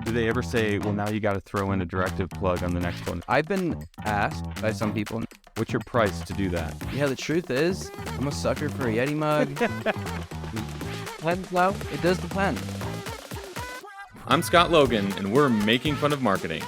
Do they ever say, well, now you got to throw in a Directive plug on the next one? I've been asked by some people. What's your price to do that? Yeah, the truth is, I'm a sucker for a Yeti mug. Plan's low, it does the plan. I'm Scott Logan, and we're making fun of marketing.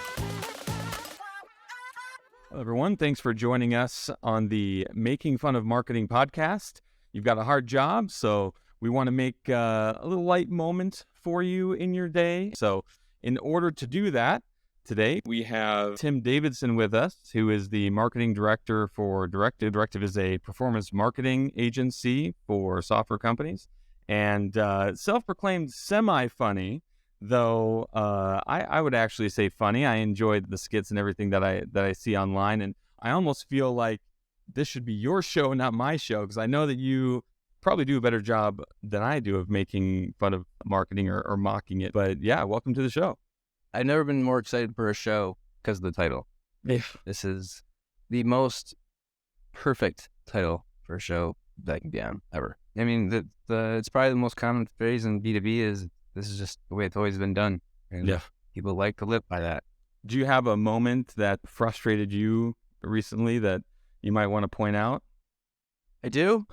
Hello, everyone. Thanks for joining us on the Making Fun of Marketing podcast. You've got a hard job, so we want to make a little light moment for you in your day. So in order to do that, today we have Tim Davidson with us, who is the marketing director for Directive. Directive is a performance marketing agency for software companies, and self-proclaimed semi-funny, though I would actually say funny. I enjoyed the skits and everything that I see online, and I almost feel like this should be your show, not my show, because I know that you probably do a better job than I do of making fun of marketing or mocking it. But yeah, welcome to the show. I've never been more excited for a show because of the title. Yeah. This is the most perfect title for a show that I can be on ever. I mean, it's probably the most common phrase in B2B is this is just the way it's always been done. And yeah, people like to live by that. Do you have a moment that frustrated you recently that you might want to point out? I do.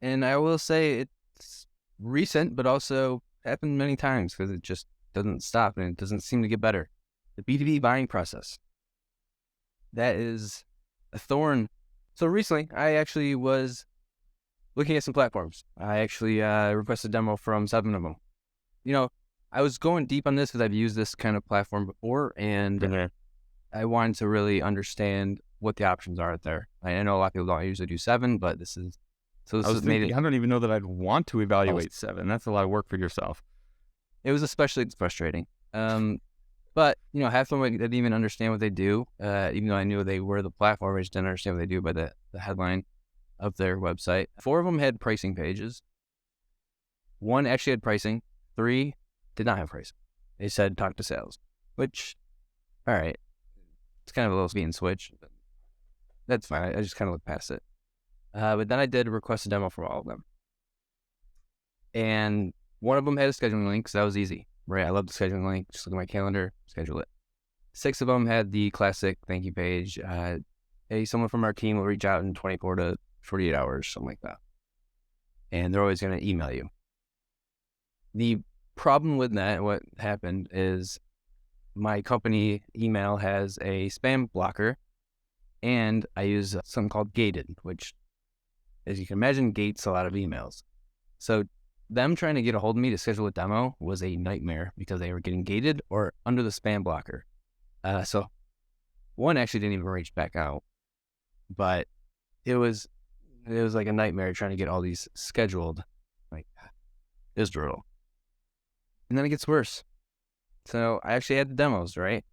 And I will say it's recent, but also happened many times because it just doesn't stop and it doesn't seem to get better. The B2B buying process. That is a thorn. So recently, I actually was looking at some platforms. I actually requested a demo from 7 of them. You know, I was going deep on this because I've used this kind of platform before, and I wanted to really understand what the options are out there. I know a lot of people don't usually do 7, but this is... I don't even know that I'd want to evaluate 7. That's a lot of work for yourself. It was especially frustrating. But, you know, half of them didn't even understand what they do. Even though I knew they were the platform, I just didn't understand what they do by the headline of their website. 4 of them had pricing pages. 1 actually had pricing. 3 did not have pricing. They said, talk to sales. Which, all right. It's kind of a little beat and switch. But that's fine. I just kind of looked past it. But then I did request a demo for all of them. And 1 of them had a scheduling link, so that was easy, right? I love the scheduling link. Just look at my calendar, schedule it. 6 of them had the classic thank you page. Hey, someone from our team will reach out in 24 to 48 hours, something like that. And they're always going to email you. The problem with that, what happened is my company email has a spam blocker, and I use something called gated, which, as you can imagine, gates a lot of emails. So them trying to get a hold of me to schedule a demo was a nightmare because they were getting gated or under the spam blocker. So 1 actually didn't even reach back out, but it was like a nightmare trying to get all these scheduled. Like, it was brutal. And then it gets worse. So I actually had the demos, right?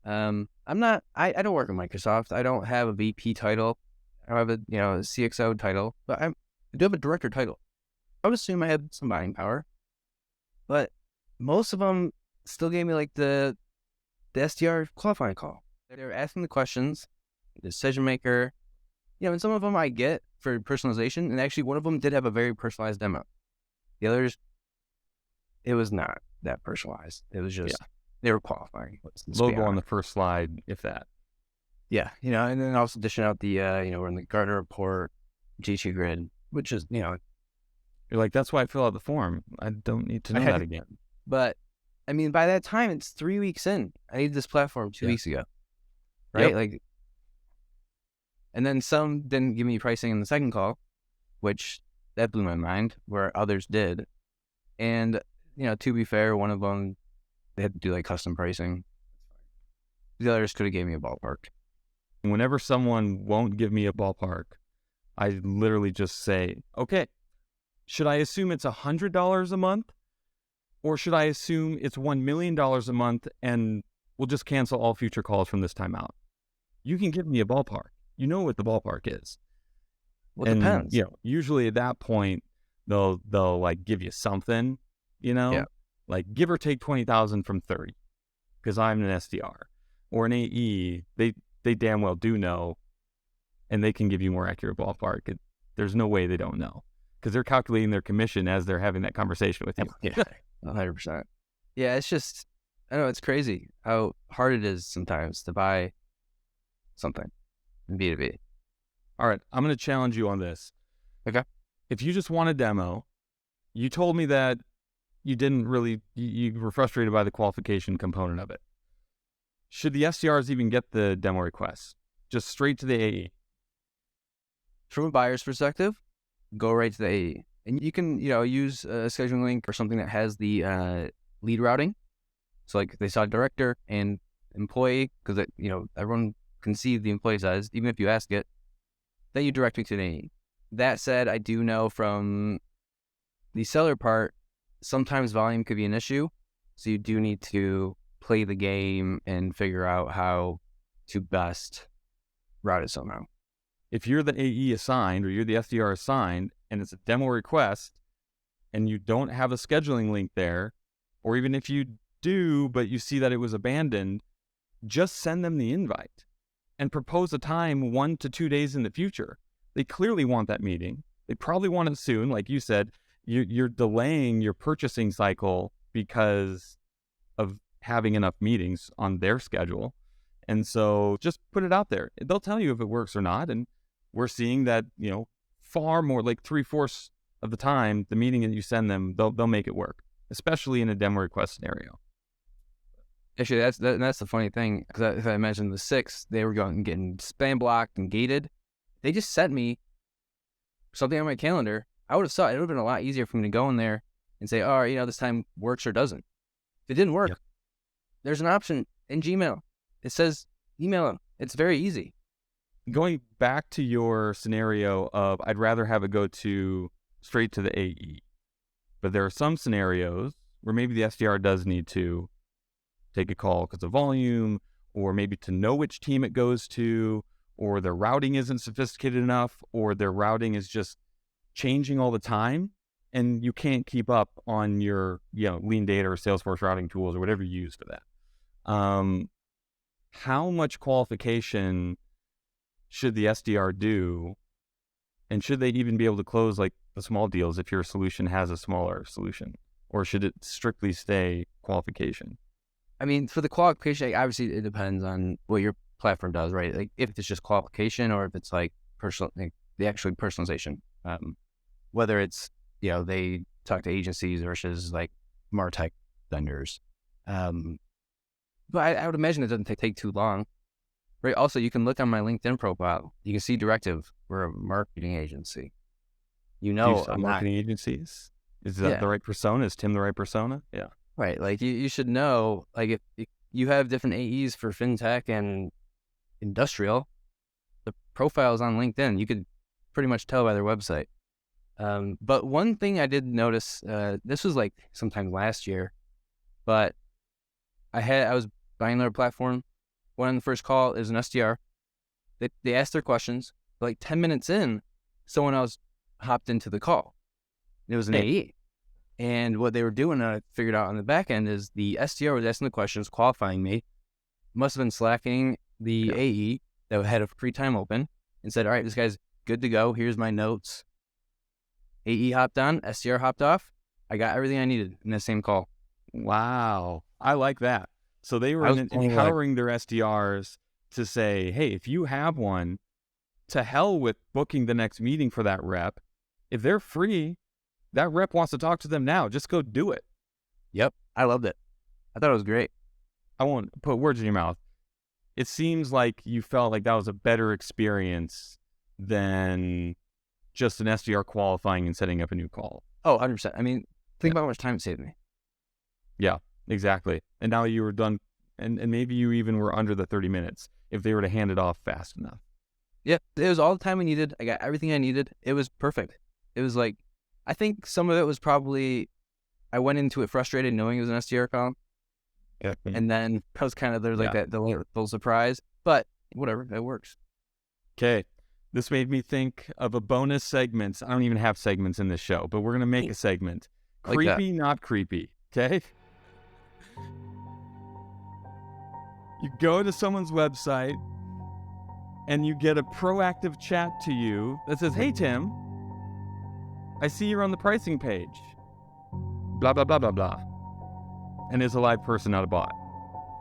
I don't work at Microsoft. I don't have a VP title. I have a CXO title, but I do have a director title. I would assume I have some buying power, but most of them still gave me like the SDR qualifying call. They were asking the questions, the decision maker, and some of them I get for personalization, and actually 1 of them did have a very personalized demo. The others, it was not that personalized. It was just, they were qualifying. Logo on the first slide, if that. Yeah, and then also dishing out the, we're in the Gartner report, GT grid, which is, You're like, that's why I fill out the form. I don't need to know that again. But, I mean, by that time, it's 3 weeks in. I needed this platform 2 weeks ago, right? Yep. And then some didn't give me pricing in the second call, which that blew my mind, where others did. And, to be fair, 1 of them, they had to do like custom pricing. The others could have gave me a ballpark. Whenever someone won't give me a ballpark, I literally just say, okay, should I assume it's $100 a month? Or should I assume it's $1 million a month and we'll just cancel all future calls from this time out? You can give me a ballpark. You know what the ballpark is. Well, it depends. Usually at that point, they'll like give you something, like give or take 20,000 from 30 because I'm an SDR or an AE. They damn well do know, and they can give you more accurate ballpark. There's no way they don't know because they're calculating their commission as they're having that conversation with you. Yeah, 100%. Yeah, it's just, I know it's crazy how hard it is sometimes to buy something in B2B. All right, I'm going to challenge you on this. Okay. If you just want a demo, you told me that you didn't really, you were frustrated by the qualification component of it. Should the SDRs even get the demo requests? Just straight to the AE? From a buyer's perspective, go right to the AE. And you can, use a scheduling link or something that has the lead routing. So like they saw director and employee, because everyone can see the employee size, even if you ask it, then you direct me to an AE. That said, I do know from the seller part, sometimes volume could be an issue. So you do need to play the game and figure out how to best route it somehow. If you're the AE assigned or you're the SDR assigned and it's a demo request and you don't have a scheduling link there, or even if you do, but you see that it was abandoned, just send them the invite and propose a time 1 to 2 days in the future. They clearly want that meeting. They probably want it soon. Like you said, you're delaying your purchasing cycle because of having enough meetings on their schedule. And so just put it out there. They'll tell you if it works or not. And we're seeing that, far more, like 3/4 of the time, the meeting that you send them, they'll make it work, especially in a demo request scenario. Actually, that's the funny thing, because if I mentioned the 6, they were going and getting spam blocked and gated. They just sent me something on my calendar. I would have thought it would have been a lot easier for me to go in there and say, oh, this time works or doesn't. If it didn't work, Yep. There's an option in Gmail. It says email them. It's very easy. Going back to your scenario of I'd rather have it go straight to the AE, but there are some scenarios where maybe the SDR does need to take a call because of volume, or maybe to know which team it goes to, or their routing isn't sophisticated enough, or their routing is just changing all the time, and you can't keep up on your lean data or Salesforce routing tools or whatever you use for that. How much qualification should the SDR do, and should they even be able to close like the small deals if your solution has a smaller solution, or should it strictly stay qualification? I mean, for the qualification, obviously it depends on what your platform does, right? Like if it's just qualification or if it's like the actual personalization, whether it's, they talk to agencies versus like MarTech vendors. But I would imagine it doesn't take too long, right? Also, you can look on my LinkedIn profile. You can see Directive. We're a marketing agency. Do you sell marketing agencies? Is that the right persona? Is Tim the right persona? Yeah. Right. Like you should know, like if you have different AEs for fintech and industrial, the profiles on LinkedIn, you could pretty much tell by their website. But one thing I did notice, this was like sometime last year, but I was buying their platform. One on the first call is an SDR. They asked their questions. Like 10 minutes in, someone else hopped into the call. It was an AE. And what they were doing, I figured out on the back end, is the SDR was asking the questions, qualifying me, must have been slacking the AE that had a free time open and said, all right, this guy's good to go. Here's my notes. AE hopped on, SDR hopped off. I got everything I needed in the same call. Wow. I like that. So they were empowering their SDRs to say, hey, if you have one, to hell with booking the next meeting for that rep. If they're free, that rep wants to talk to them now. Just go do it. Yep. I loved it. I thought it was great. I won't put words in your mouth. It seems like you felt like that was a better experience than just an SDR qualifying and setting up a new call. Oh, 100%. I mean, think about how much time it saved me. Yeah, exactly. And now you were done, and maybe you even were under the 30 minutes if they were to hand it off fast enough. Yeah, it was all the time I needed. I got everything I needed. It was perfect. It was like, I think some of it was probably, I went into it frustrated knowing it was an SDR call. Yeah. And then I was kind of, there's like that little surprise, but whatever, it works. Okay. This made me think of a bonus segment. I don't even have segments in this show, but we're going to make a segment. Creepy, not creepy. Okay. You go to someone's website and you get a proactive chat to you that says, hey, Tim, I see you're on the pricing page. Blah, blah, blah, blah, blah. And it's a live person, not a bot.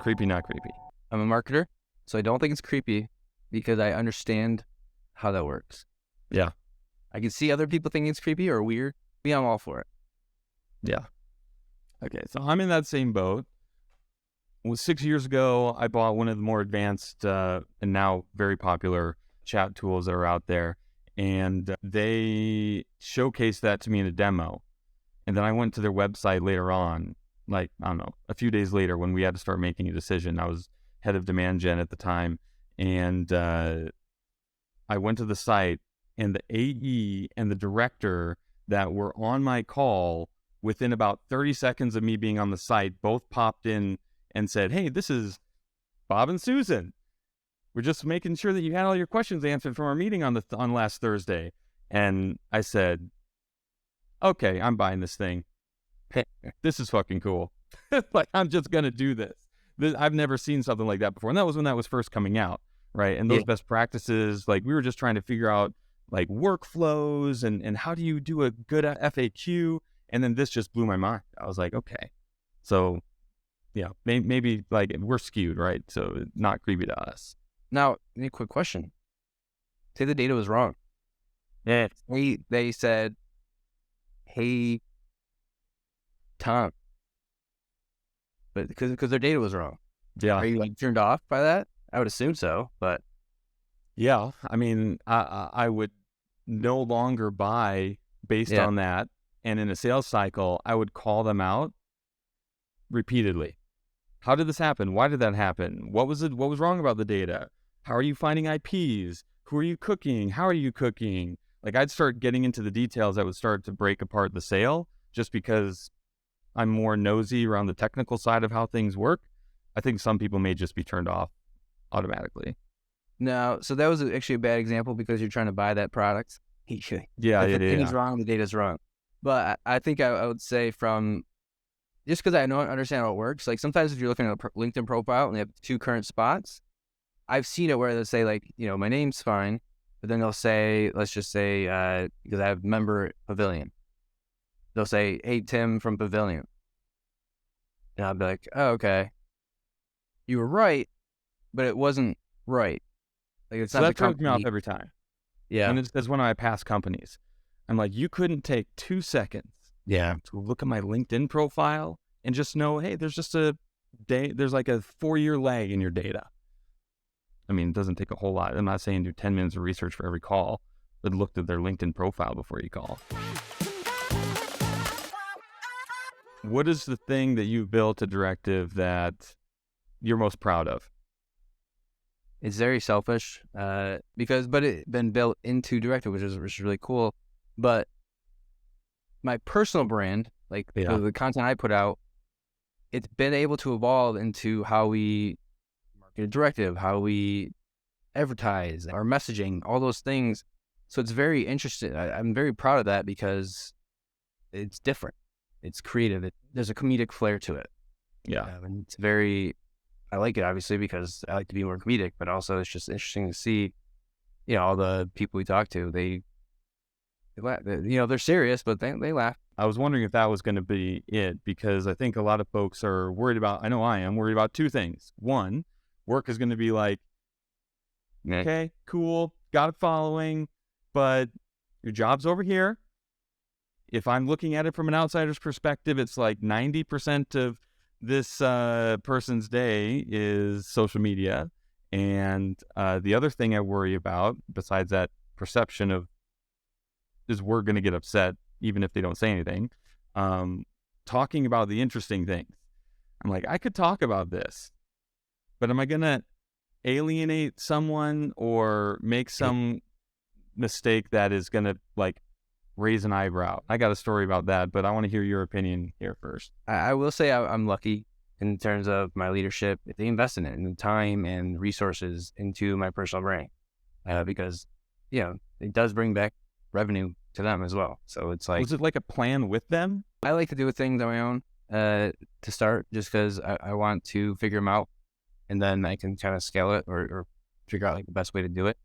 Creepy, not creepy. I'm a marketer, so I don't think it's creepy because I understand how that works. Yeah. I can see other people thinking it's creepy or weird. Me, I'm all for it. Yeah. Okay, so I'm in that same boat. Well, 6 years ago, I bought one of the more advanced and now very popular chat tools that are out there, and they showcased that to me in a demo. And then I went to their website later on, like, I don't know, a few days later when we had to start making a decision. I was head of demand gen at the time, and I went to the site, and the AE and the director that were on my call within about 30 seconds of me being on the site both popped in and said, "Hey, this is Bob and Susan. We're just making sure that you had all your questions answered from our meeting on last Thursday." And I said, "Okay, I'm buying this thing. This is fucking cool. Like, I'm just going to do this. I've never seen something like that before." And that was when that was first coming out, right? And those best practices, like, we were just trying to figure out, like, workflows and how do you do a good FAQ? And then this just blew my mind. I was like, okay. So, yeah, maybe like, we're skewed, right? So not creepy to us. Now, a quick question. Say the data was wrong. Yeah. They said, "Hey, Tom," but because their data was wrong. Yeah. Are you, like, turned off by that? I would assume so, but yeah, I mean, I would no longer buy based on that. And in a sales cycle, I would call them out repeatedly. How did this happen? Why did that happen? What was it? What was wrong about the data? How are you finding IPs? Who are you cooking? How are you cooking? Like, I'd start getting into the details that would start to break apart the sale, just because I'm more nosy around the technical side of how things work. I think some people may just be turned off automatically. No, so that was actually a bad example because you're trying to buy that product. Yeah, if the data's wrong, the data's wrong. But I think I would say from, just because I don't understand how it works, like, sometimes if you're looking at a LinkedIn profile and they have 2 current spots, I've seen it where they'll say, like, my name's fine, but then they'll say, let's just say, because I have member Pavilion, they'll say, "Hey, Tim from Pavilion." And I'll be like, "Oh, okay. You were right, but it wasn't right." Like, it's So not that the throws me off company. every time. Yeah. And it's one of my past companies. I'm like, you couldn't take 2 seconds Yeah. to look at my LinkedIn profile and just know, hey, there's just there's like a 4-year lag in your data. I mean, it doesn't take a whole lot. I'm not saying do 10 minutes of research for every call, but look at their LinkedIn profile before you call. What is the thing that you've built at Directive that you're most proud of? It's very selfish, but it's been built into Directive, which is really cool. But my personal brand, like, the content I put out, it's been able to evolve into how we market a Directive, how we advertise, our messaging, all those things. So it's very interesting. I'm very proud of that because it's different. It's creative. There's a comedic flair to it. Yeah. And it's very, I like it, obviously, because I like to be more comedic, but also it's just interesting to see, all the people we talk to, they laugh. They're serious, but they laugh. I was wondering if that was going to be it, because I think a lot of folks are worried about, I know I am worried about 2 things. One, work is going to be like, okay, cool, got a following, but your job's over here. If I'm looking at it from an outsider's perspective, it's like 90% of this person's day is social media. And the other thing I worry about, besides that perception of, is we're going to get upset even if they don't say anything, talking about the interesting things. I'm like, I could talk about this, but am I going to alienate someone or make some mistake that is going to, like, raise an eyebrow? I got a story about that, but I want to hear your opinion here first. I will say I'm lucky in terms of my leadership. They invest in it, and the time and resources into my personal brand, because, it does bring back revenue to them as well. So it's like, was it like a plan with them? I like to do things on my own to start, just because I want to figure them out, and then I can kind of scale it or figure out, like, the best way to do it.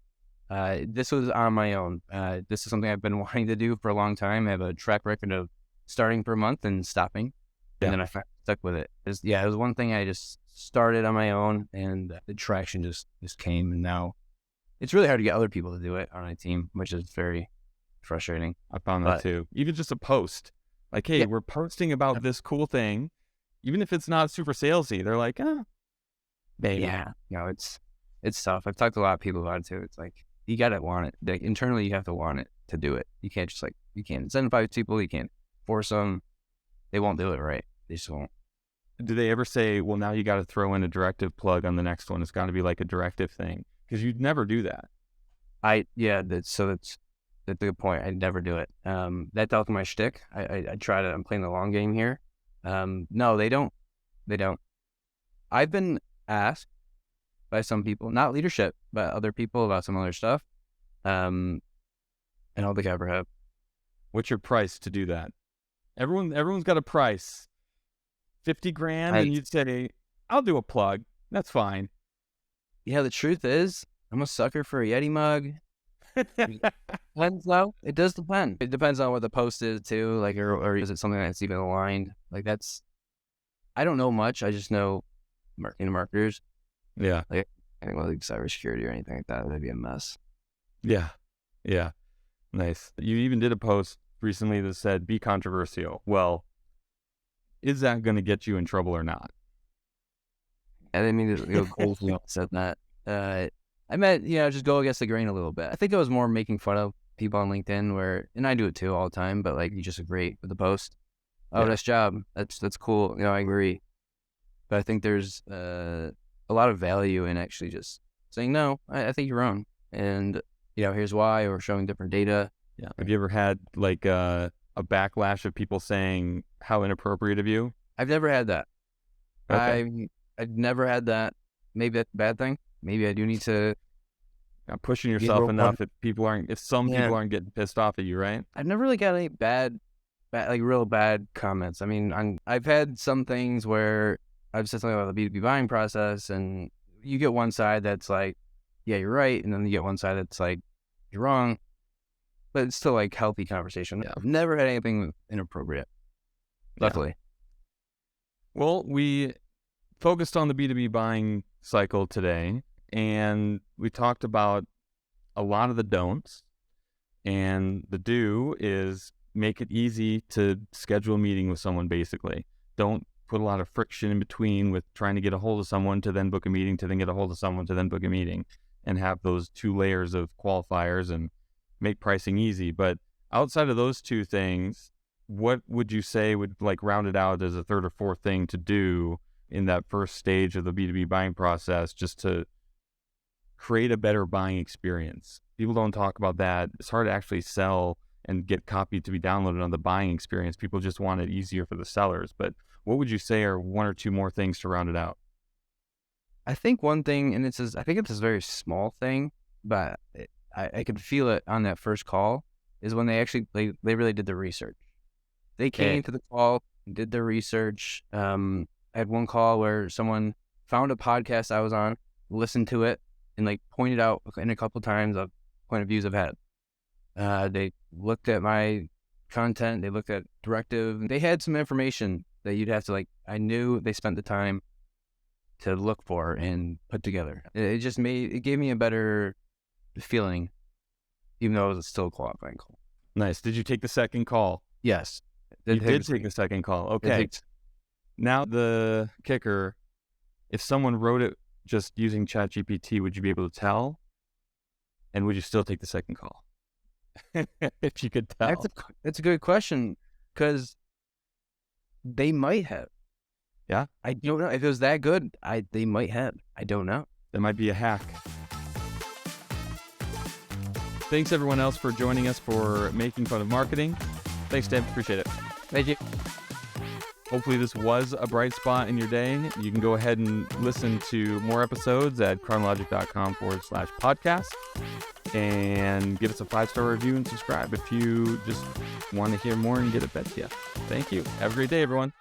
This was on my own. This is something I've been wanting to do for a long time. I have a track record of starting per month and stopping, and then I stuck with it. It was one thing I just started on my own, and the traction just came. And now it's really hard to get other people to do it on a team, which is very frustrating. I found that too. Even just a post, like, hey, we're posting about this cool thing, even if it's not super salesy. They're like, baby. Yeah, it's tough. I've talked to a lot of people about it too. It's like you gotta want it. Like, internally, you have to want it to do it. You can't just you can't incentivize people. You can't force them. They won't do it right. They just won't. Do they ever say, well, now you got to throw in a Directive plug on the next one? It's got to be like a Directive thing, because you'd never do that. That's a good point. I'd never do it. That's out of my shtick. I try to. I'm playing the long game here. No, they don't. They don't. I've been asked by some people, not leadership, but other people about some other stuff. I don't think I ever have. What's your price to do that? Everyone's got a price. 50 grand, and you'd say, I'll do a plug. That's fine. Yeah, the truth is, I'm a sucker for a Yeti mug. Depends though. It does depend. It depends on what the post is too, like, or is it something that's even aligned? Like, I don't know much. I just know marketers. Yeah. Like, anything with like cybersecurity or anything like that, that'd be a mess. Yeah. Yeah. Nice. You even did a post recently that said, be controversial. Well, is that going to get you in trouble or not? I didn't mean to go said that. I meant, just go against the grain a little bit. I think it was more making fun of people on LinkedIn and I do it too all the time, but like, you just agree with the post. Oh, nice job. That's cool. I agree. But I think there's a lot of value in actually just saying, no, I think you're wrong. And, here's why, or showing different data. Yeah. Have you ever had like a backlash of people saying how inappropriate of you? I've never had that. Okay. I've never had that. Maybe that's a bad thing. Maybe I do need to. Not pushing yourself enough if some people aren't getting pissed off at you, right? I've never really got any bad, like real bad comments. I mean, I've had some things where I've said something about the B2B buying process, and you get one side that's like, yeah, you're right. And then you get one side that's like, you're wrong. But it's still like healthy conversation. Yeah. I've never had anything inappropriate. Luckily. Yeah. Well, we focused on the B2B buying cycle today, and we talked about a lot of the don'ts, and the do is make it easy to schedule a meeting with someone. Basically, don't put a lot of friction in between with trying to get a hold of someone to then book a meeting, to then get a hold of someone to then book a meeting, and have those two layers of qualifiers and make pricing easy. But outside of those two things, what would you say would like round it out as a third or fourth thing to do in that first stage of the B2B buying process, just to create a better buying experience? People don't talk about that. It's hard to actually sell and get copy to be downloaded on the buying experience. People just want it easier for the sellers. But what would you say are one or two more things to round it out? I think one thing, and I think it's a very small thing, but I could feel it on that first call, is when they really did the research. They came to the call, did their research. I had one call where someone found a podcast I was on, listened to it, and like pointed out in a couple times of point of views I've had. They looked at my content, they looked at Directive, and they had some information that you'd have to I knew they spent the time to look for and put together. It gave me a better feeling, even though it was still a qualifying call. Nice. Did you take the second call? Yes. You did take the second call. Okay. Now the kicker, if someone wrote it just using ChatGPT, would you be able to tell? And would you still take the second call? If you could tell. That's a good question, because they might have. Yeah? I don't know. If it was that good, they might have. I don't know. That might be a hack. Thanks everyone else for joining us for Making Fun of Marketing. Thanks, Tim. Appreciate it. Thank you. Hopefully this was a bright spot in your day. You can go ahead and listen to more episodes at chronologic.com/podcast, and give us a 5-star review and subscribe if you just want to hear more and get it fed to you. Thank you. Have a great day, everyone.